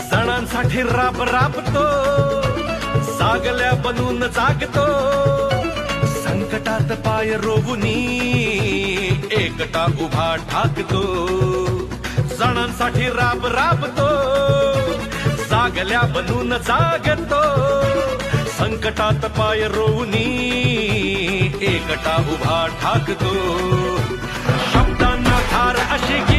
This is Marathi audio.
सणांसाठी राब राबतो, जागल्या बनून जागतो, संकटात पाय रोवुनी एकटा उभा ठाकतो. सणांसाठी राब राबतो, जागल्या बनून जागतो, संकटात पाय रोवुनी एकटा उभा ठाकतो. शब्दांना धार अशी